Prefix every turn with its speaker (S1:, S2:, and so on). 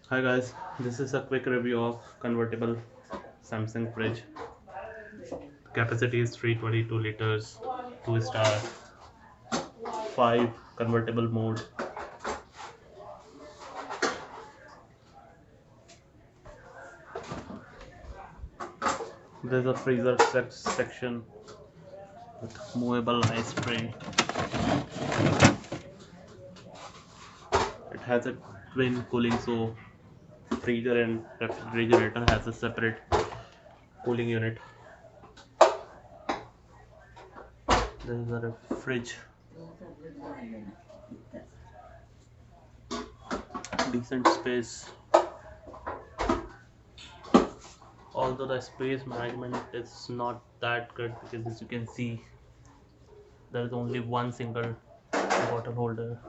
S1: Hi guys, this is a quick review of convertible Samsung fridge. Capacity is 322 liters, 2 star, 5 convertible mode. There's a freezer section with movable ice tray. It has a twin cooling, so freezer and refrigerator has a separate cooling unit. There's a fridge, decent space. Although the space management is not that good because as you can see there is only one single bottle holder.